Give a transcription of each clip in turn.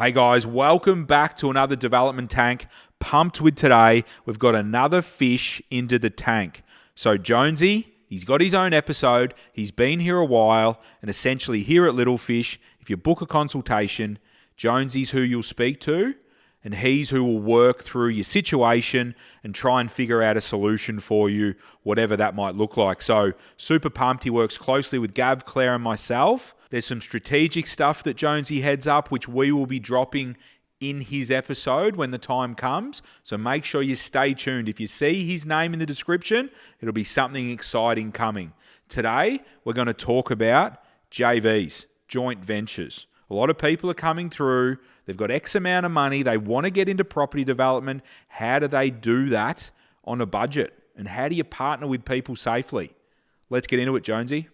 Hey guys, welcome back to another development tank. Pumped with today. We've got another fish into the tank. So Jonesy, he's got his own episode. He's been here a while, and essentially here at Little Fish, if you book a consultation, Jonesy's who you'll speak to, and he's who will work through your situation and try and figure out a solution for you, whatever that might look like. So super pumped. He works closely with Gav, Claire, and myself. There's some strategic stuff that Jonesy heads up, which we will be dropping in his episode when the time comes. So make sure you stay tuned. If you see his name in the description, it'll be something exciting coming. Today, we're going to talk about JVs, joint ventures. A lot of people are coming through. They've got X amount of money. They want to get into property development. How do they do that on a budget? And how do you partner with people safely? Let's get into it, Jonesy.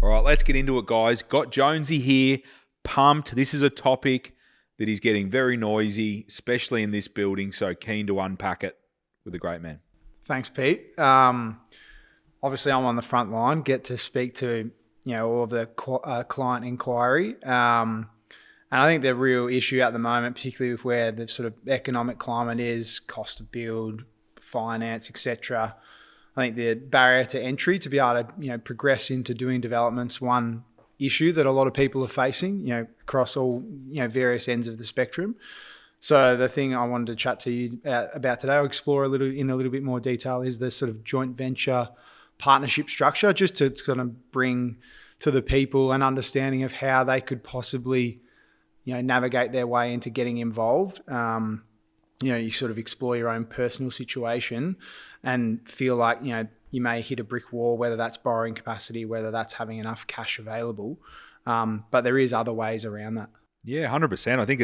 All right, let's get into it, guys. Got Jonesy here, pumped. This is a topic that is getting very noisy, especially in this building, so keen to unpack it with a great man. Thanks, Pete. Obviously, I'm on the front line, get to speak to all of the client inquiry. And I think the real issue at the moment, particularly with where the sort of economic climate is, cost of build, finance, etc., I think the barrier to entry to be able to progress into doing developments, one issue that a lot of people are facing, across all various ends of the spectrum. So the thing I wanted to chat to you about today, I'll explore in a little bit more detail, is the sort of joint venture partnership structure, just to kind of bring to the people an understanding of how they could possibly navigate their way into getting involved. You sort of explore your own personal situation and feel like, you may hit a brick wall, whether that's borrowing capacity, whether that's having enough cash available. But there is other ways around that. Yeah, 100%. I think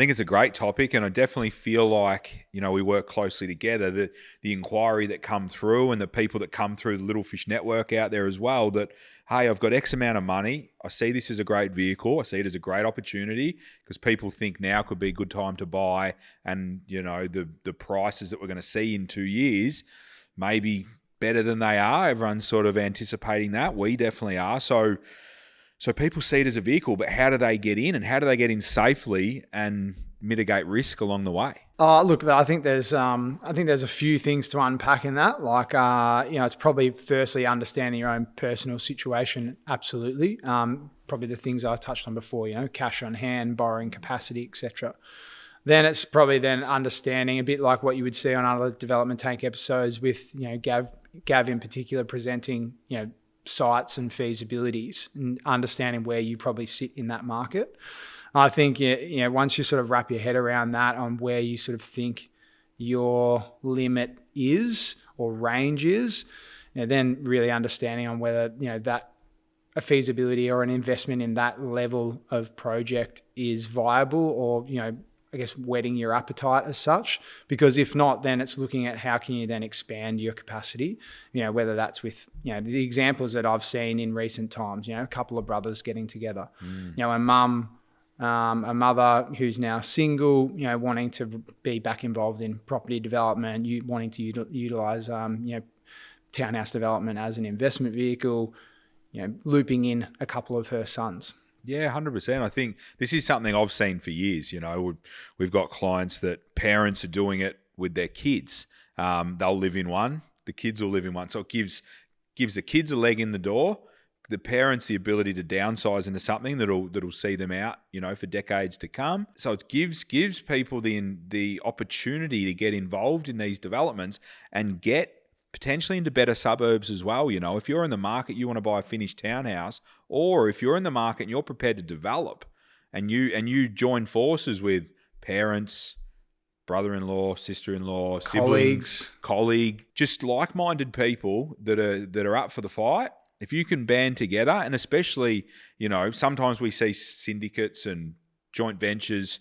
it's a great topic, and I definitely feel like, we work closely together. The inquiry that come through and the people that come through the Little Fish network out there as well, that, hey, I've got X amount of money. I see this as a great vehicle. I see it as a great opportunity because people think now could be a good time to buy, and, the prices that we're going to see in 2 years may be better than they are. Everyone's sort of anticipating that. We definitely are. So people see it as a vehicle, but how do they get in, and how do they get in safely and mitigate risk along the way? Look, I think there's a few things to unpack in that. Like, it's probably firstly understanding your own personal situation. Absolutely. Probably the things I touched on before, cash on hand, borrowing capacity, etc. Then it's probably then understanding a bit like what you would see on other development tank episodes with, Gav in particular presenting, sites and feasibilities, and understanding where you probably sit in that market. I think once you sort of wrap your head around that, on where you sort of think your limit is or range is, then really understanding on whether that a feasibility or an investment in that level of project is viable, or I guess whetting your appetite as such. Because if not, then it's looking at how can you then expand your capacity, whether that's with, the examples that I've seen in recent times, a couple of brothers getting together, a mother who's now single, wanting to be back involved in property development, wanting to utilize, townhouse development as an investment vehicle, looping in a couple of her sons. Yeah, 100%. I think this is something I've seen for years. We've got clients that parents are doing it with their kids. They'll live in one, the kids will live in one. So it gives the kids a leg in the door, the parents the ability to downsize into something that'll see them out, for decades to come. So it gives people the opportunity to get involved in these developments and get potentially into better suburbs as well. If you're in the market, you want to buy a finished townhouse, or if you're in the market and you're prepared to develop, and you join forces with parents, brother-in-law, sister-in-law, siblings, colleague, just like-minded people that are up for the fight. If you can band together, and especially, sometimes we see syndicates and joint ventures,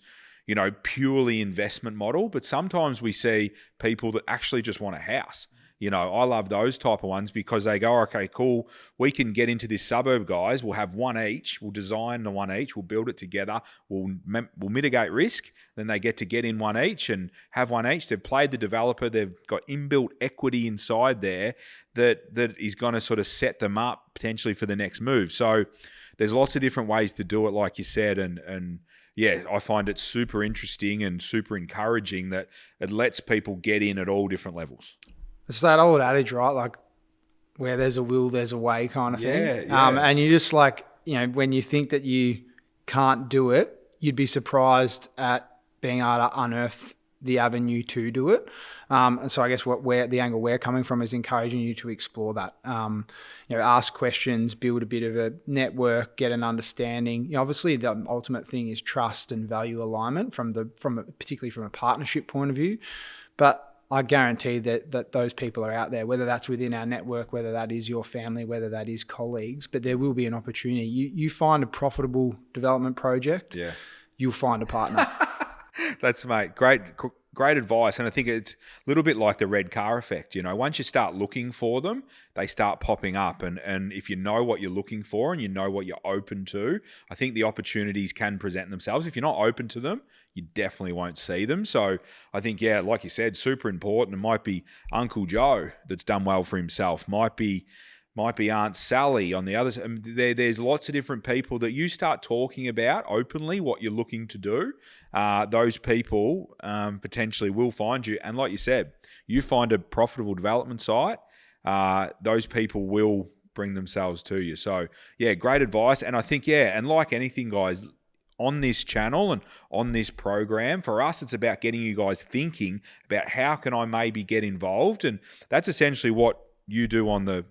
purely investment model, but sometimes we see people that actually just want a house. I love those type of ones because they go, okay, cool, we can get into this suburb, guys. We'll have one each. We'll design the one each. We'll build it together. We'll mitigate risk. Then they get in one each and have one each. They've played the developer. They've got inbuilt equity inside there that is going to sort of set them up potentially for the next move. So there's lots of different ways to do it, like you said, and yeah, I find it super interesting and super encouraging that it lets people get in at all different levels. It's that old adage, right? Like, where there's a will, there's a way kind of thing. Yeah. And you just like, when you think that you can't do it, you'd be surprised at being able to unearth the avenue to do it. And so I guess where the angle we're coming from is encouraging you to explore that. Ask questions, build a bit of a network, get an understanding. Obviously the ultimate thing is trust and value alignment particularly from a partnership point of view. But I guarantee that those people are out there, whether that's within our network, whether that is your family, whether that is colleagues, but there will be an opportunity. You find a profitable development project, you'll find a partner. That's, mate, great advice. And I think it's a little bit like the red car effect. Once you start looking for them, they start popping up. And if you know what you're looking for and you know what you're open to, I think the opportunities can present themselves. If you're not open to them, you definitely won't see them. So I think, like you said, super important. It might be Uncle Joe that's done well for himself. Might be Aunt Sally on the other side. There's lots of different people that you start talking about openly what you're looking to do. Those people potentially will find you. And like you said, you find a profitable development site, those people will bring themselves to you. So, great advice. And I think, and like anything, guys, on this channel and on this program, for us, it's about getting you guys thinking about how can I maybe get involved. And that's essentially what you do on the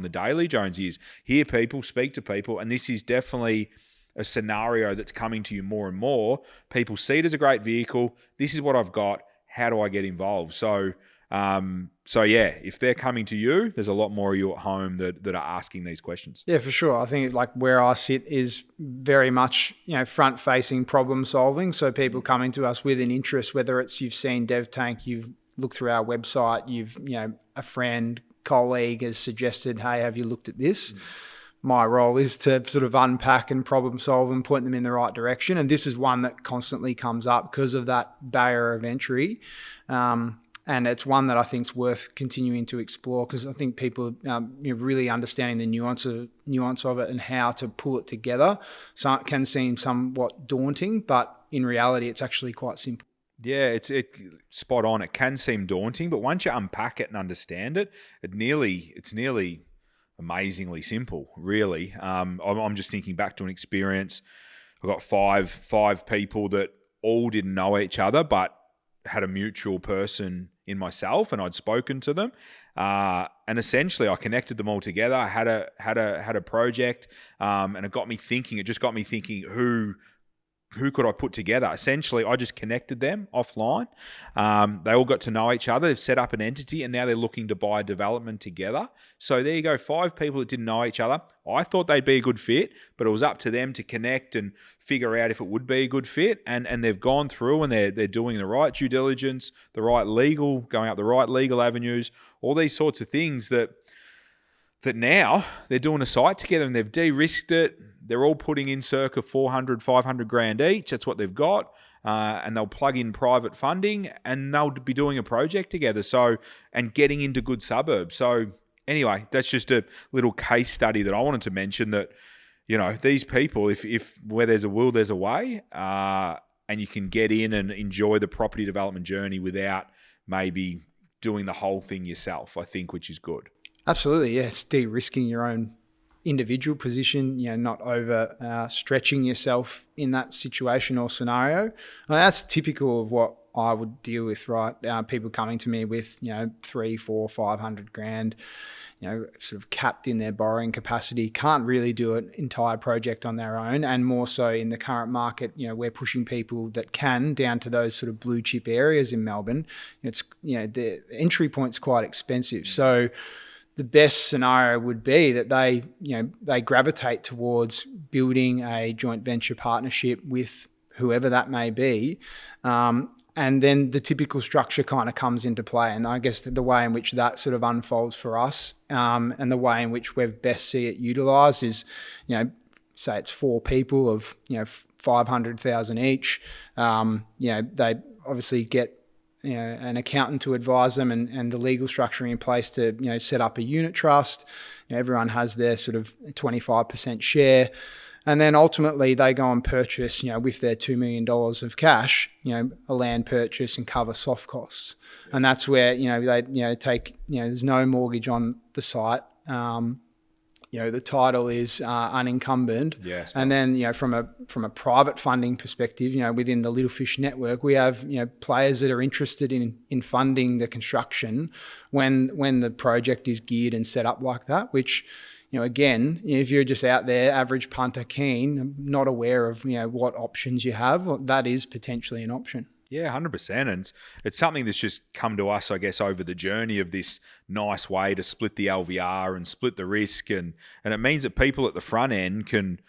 daily, Jonesy, is hear people, speak to people. And this is definitely a scenario that's coming to you more and more. People see it as a great vehicle. This is what I've got. How do I get involved? So if they're coming to you, there's a lot more of you at home that are asking these questions. Yeah, for sure. I think like where I sit is very much, front facing problem solving. So people coming to us with an interest, whether it's you've seen DevTank, you've looked through our website, you've, a friend, colleague has suggested, hey, have you looked at this? My role is to sort of unpack and problem solve and point them in the right direction. And this is one that constantly comes up because of that barrier of entry. And it's one that I think is worth continuing to explore, because I think people really understanding the nuance of it and how to pull it together. So it can seem somewhat daunting, but in reality, it's actually quite simple. Yeah, it's spot on. It can seem daunting, but once you unpack it and understand it, it's nearly amazingly simple, really. I'm just thinking back to an experience. I've got five people that all didn't know each other, but had a mutual person in myself, and I'd spoken to them. And essentially, I connected them all together. I had a project, and it got me thinking. It just got me thinking who could I put together? Essentially, I just connected them offline. They all got to know each other. They've set up an entity, and now they're looking to buy a development together. So there you go, 5 people that didn't know each other. I thought they'd be a good fit, but it was up to them to connect and figure out if it would be a good fit. And they've gone through and they're doing the right due diligence, going up the right legal avenues, all these sorts of things that now they're doing a site together and they've de-risked it. They're all putting in circa 400, 500 grand each. That's what they've got. And they'll plug in private funding and they'll be doing a project together. So, and getting into good suburbs. So anyway, that's just a little case study that I wanted to mention, that, these people, if where there's a will, there's a way, and you can get in and enjoy the property development journey without maybe doing the whole thing yourself, I think, which is good. Absolutely. Yeah. It's de-risking your own individual position, not over stretching yourself in that situation or scenario. That's typical of what I would deal with, right? People coming to me with, 300, 400, 500 grand, sort of capped in their borrowing capacity, can't really do an entire project on their own. And more so in the current market, we're pushing people that can down to those sort of blue chip areas in Melbourne. It's, the entry point's quite expensive. So the best scenario would be that they gravitate towards building a joint venture partnership with whoever that may be. And then the typical structure kind of comes into play. And I guess the way in which that sort of unfolds for us, and the way in which we've best see it utilised is, say it's 4 people of, 500,000 each. They obviously get, an accountant to advise them and the legal structuring in place to, set up a unit trust. Everyone has their sort of 25% share. And then ultimately they go and purchase, with their $2 million of cash, a land purchase and cover soft costs. And that's where, they, take, there's no mortgage on the site. The title is unencumbered. Yes. And then, from a private funding perspective, within the Little Fish network, we have, players that are interested in funding the construction when the project is geared and set up like that, which, again, if you're just out there, average punter keen, not aware of, what options you have, well, that is potentially an option. Yeah, 100%. And it's something that's just come to us, I guess, over the journey of this nice way to split the LVR and split the risk. And it means that people at the front end can,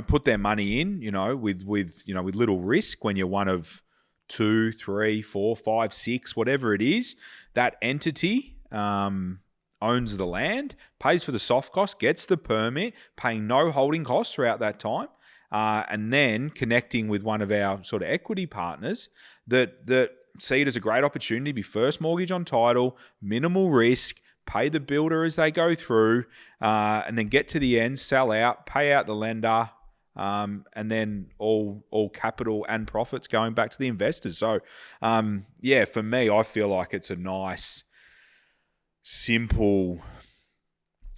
put their money in, with little risk when you're one of 2, 3, 4, 5, 6, whatever it is. That entity owns the land, pays for the soft cost, gets the permit, paying no holding costs throughout that time. And then connecting with one of our sort of equity partners that see it as a great opportunity, be first mortgage on title, minimal risk, pay the builder as they go through, and then get to the end, sell out, pay out the lender, and then all capital and profits going back to the investors. So, for me, I feel like it's a nice, simple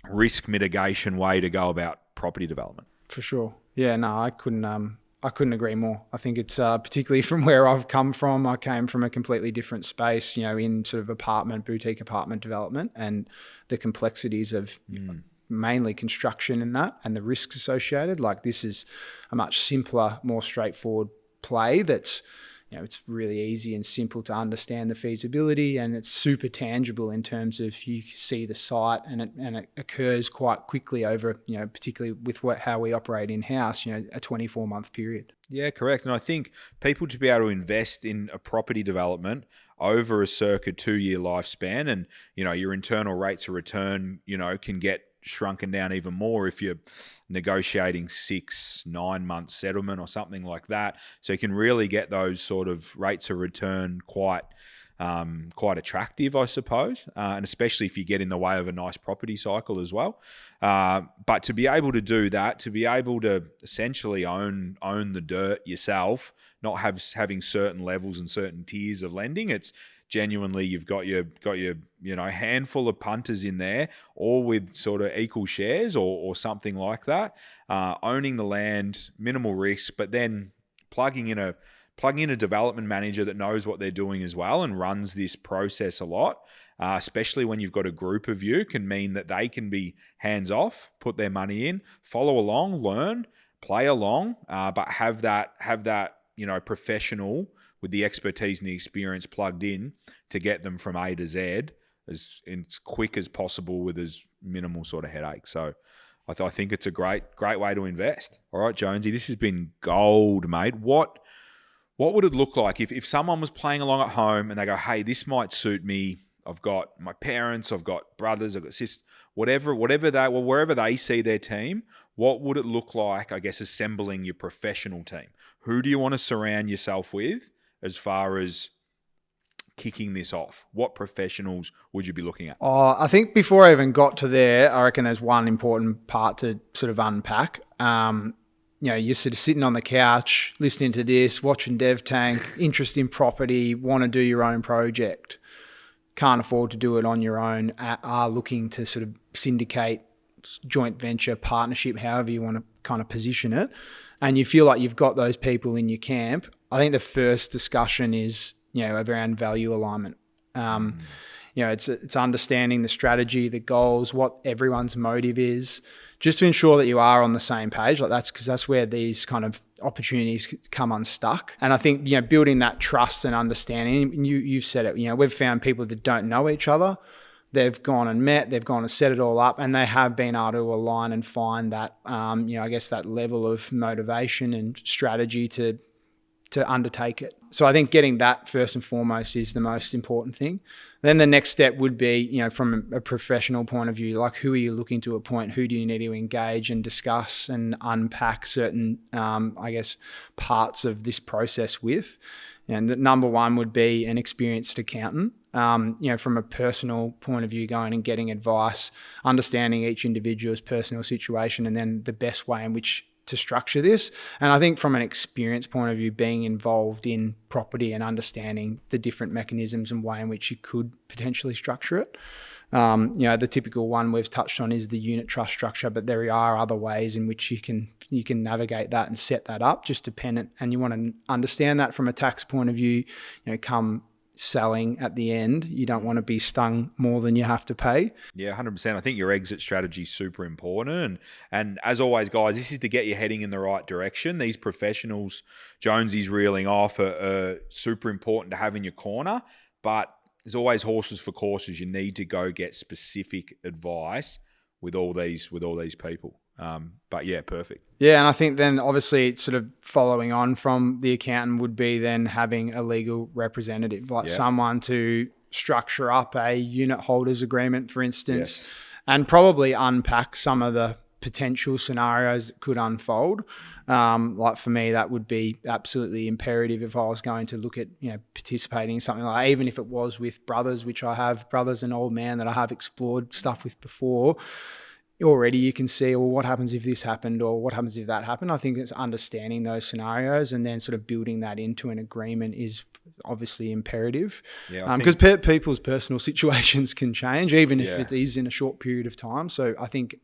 risk mitigation way to go about property development. For sure. Yeah, no, I couldn't agree more. I think it's particularly from where I've come from. I came from a completely different space, in sort of boutique apartment development, and the complexities of mainly construction in that and the risks associated. Like, this is a much simpler, more straightforward play that's, it's really easy and simple to understand the feasibility, and it's super tangible in terms of you see the site, and it occurs quite quickly over, particularly with how we operate in-house, a 24-month period. Yeah, correct. And I think people to be able to invest in a property development over a circa 2-year lifespan, and, your internal rates of return, can get shrunken down even more if you're negotiating 6-9 month settlement or something like that. So you can really get those sort of rates of return quite attractive, I suppose, and especially if you get in the way of a nice property cycle as well. But to be able to do that, to be able to essentially own the dirt yourself, not having certain levels and certain tiers of lending, it's genuinely you've got your handful of punters in there, all with sort of equal shares or something like that, owning the land, minimal risk, but then plugging in a development manager that knows what they're doing as well and runs this process a lot, especially when you've got a group of you, can mean that they can be hands off, put their money in, follow along, learn, play along, but have that professional with the expertise and the experience plugged in to get them from A to Z as quick as possible with as minimal sort of headache. So I think it's a great way to invest. All right, Jonesy, this has been gold, mate. What would it look like if someone was playing along at home and they go, hey, this might suit me. I've got my parents, I've got brothers, I've got sisters, wherever they see their team, what would it look like, I guess, assembling your professional team? Who do you want to surround yourself with as far as kicking this off? What professionals would you be looking at? I think before I even got to there, I reckon there's one important part to sort of unpack. You're sort of sitting on the couch, listening to this, watching Dev Tank, interest in property, want to do your own project, can't afford to do it on your own, are looking to sort of syndicate, joint venture, partnership, however you want to kind of position it, and you feel like you've got those people in your camp. I think the first discussion is, around value alignment. It's understanding the strategy, the goals, what everyone's motive is, just to ensure that you are on the same page. Like, that's because that's where these kind of opportunities come unstuck. And I think, building that trust and understanding, you've said it, we've found people that don't know each other. They've gone and met, they've gone and set it all up, and they have been able to align and find that, I guess that level of motivation and strategy to undertake it. So I think getting that first and foremost is the most important thing. Then the next step would be, from a professional point of view, like, who are you looking to appoint? Who do you need to engage and discuss and unpack certain, parts of this process with? And the number one would be an experienced accountant. From a personal point of view, going and getting advice, understanding each individual's personal situation, and then the best way in which to structure this. And I think from an experience point of view, being involved in property and understanding the different mechanisms and way in which you could potentially structure it. The typical one we've touched on is the unit trust structure, but there are other ways in which you can navigate that and set that up, just dependent. And you want to understand that from a tax point of view, come selling at the end, you don't want to be stung more than you have to pay. Yeah, 100%. I think your exit strategy is super important. And as always, guys, this is to get you heading in the right direction. These professionals Jonesy's reeling off are super important to have in your corner, but there's always horses for courses. You need to go get specific advice with all these people. But yeah, perfect. Yeah, and I think then obviously sort of following on from the accountant would be then having a legal representative, like someone to structure up a unit holders agreement, for instance, and probably unpack some of the potential scenarios that could unfold. Like for me, that would be absolutely imperative if I was going to look at, participating in something like, even if it was with brothers, which I have brothers and old man that I have explored stuff with before. Already you can see, well, what happens if this happened or what happens if that happened? I think it's understanding those scenarios and then sort of building that into an agreement is obviously imperative. Yeah, because people's personal situations can change, even if it is in a short period of time. So I think,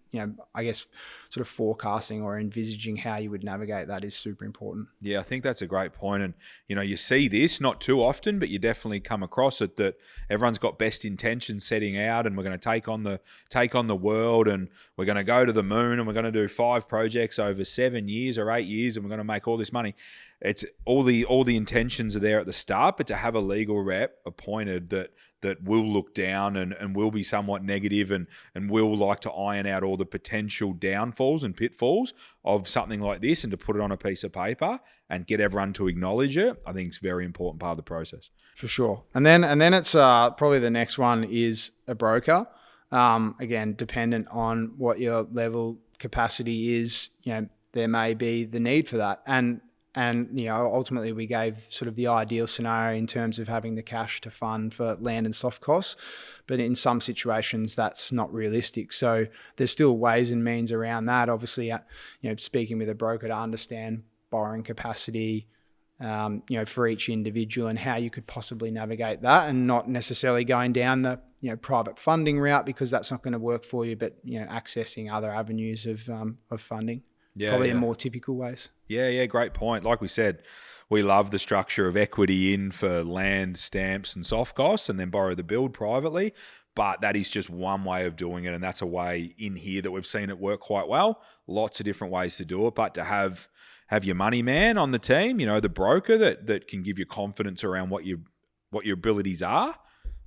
I guess sort of forecasting or envisaging how you would navigate that is super important. Yeah, I think that's a great point. And, you see this not too often, but you definitely come across it that everyone's got best intentions setting out and we're going to take on the world and we're going to go to the moon and we're going to do 5 projects over 7 years or 8 years and we're going to make all this money. It's all the intentions are there at the start, but to have a legal rep appointed that will look down and will be somewhat negative and will like to iron out all the potential downfalls and pitfalls of something like this and to put it on a piece of paper and get everyone to acknowledge it, I think it's a very important part of the process. For sure. And then it's probably the next one is a broker. Again, dependent on what your level capacity is, there may be the need for that. And ultimately we gave sort of the ideal scenario in terms of having the cash to fund for land and soft costs. But in some situations, that's not realistic. So there's still ways and means around that. Obviously, speaking with a broker to understand borrowing capacity, for each individual and how you could possibly navigate that and not necessarily going down the, private funding route because that's not going to work for you, but, accessing other avenues of funding. Probably in more typical ways. Yeah, great point. Like we said, we love the structure of equity in for land, stamps and soft costs and then borrow the build privately. But that is just one way of doing it. And that's a way in here that we've seen it work quite well. Lots of different ways to do it. But to have your money man on the team, the broker that can give you confidence around what your abilities are,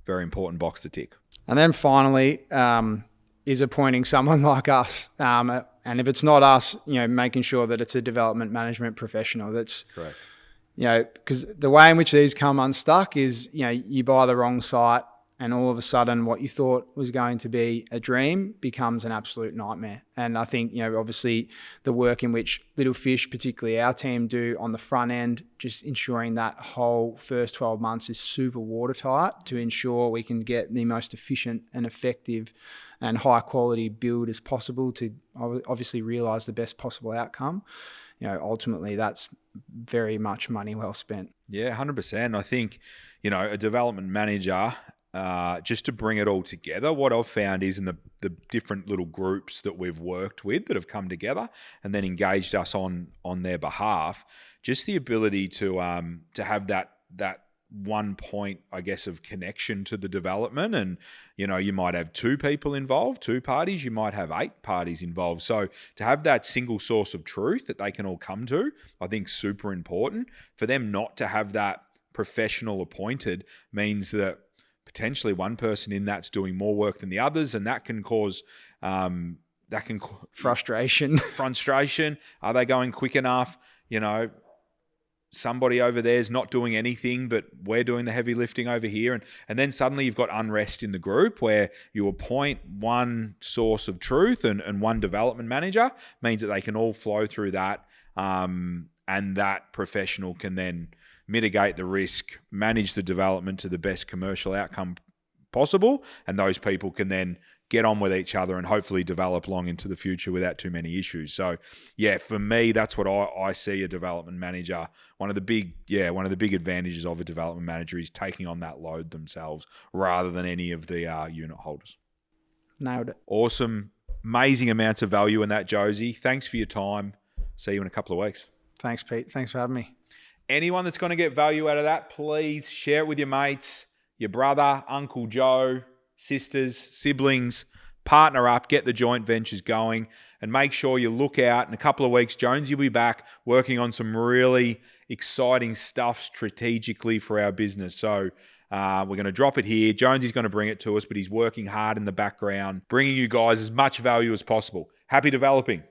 very important box to tick. And then finally, is appointing someone like us. And if it's not us, making sure that it's a development management professional. That's correct. Because the way in which these come unstuck is, you buy the wrong site and all of a sudden what you thought was going to be a dream becomes an absolute nightmare. And I think, obviously the work in which Little Fish, particularly our team, do on the front end, just ensuring that whole first 12 months is super watertight to ensure we can get the most efficient and effective and high quality build as possible to obviously realize the best possible outcome. Ultimately that's very much money well spent. Yeah, 100%. I think, a development manager, just to bring it all together, what I've found is in the different little groups that we've worked with that have come together and then engaged us on their behalf, just the ability to have that one point, I guess, of connection to the development. And, you might have 2 people involved, 2 parties, you might have 8 parties involved. So to have that single source of truth that they can all come to, I think super important. For them not to have that professional appointed means that potentially one person in that's doing more work than the others, and that can cause frustration. Are they going quick enough? Somebody over there is not doing anything, but we're doing the heavy lifting over here. And then suddenly you've got unrest in the group where you appoint one source of truth and one development manager, means that they can all flow through that. And that professional can then mitigate the risk, manage the development to the best commercial outcome possible, and those people can then get on with each other and hopefully develop long into the future without too many issues. So, yeah, for me, that's what I see a development manager. One of the big advantages of a development manager is taking on that load themselves rather than any of the unit holders. Nailed it. Awesome. Amazing amounts of value in that, Josie. Thanks for your time. See you in a couple of weeks. Thanks, Pete. Thanks for having me. Anyone that's going to get value out of that, please share it with your mates, your brother, Uncle Joe, sisters, siblings. Partner up, get the joint ventures going, and make sure you look out. In a couple of weeks, Jonesy will be back working on some really exciting stuff strategically for our business. So we're going to drop it here. Jonesy's going to bring it to us, but he's working hard in the background, bringing you guys as much value as possible. Happy developing.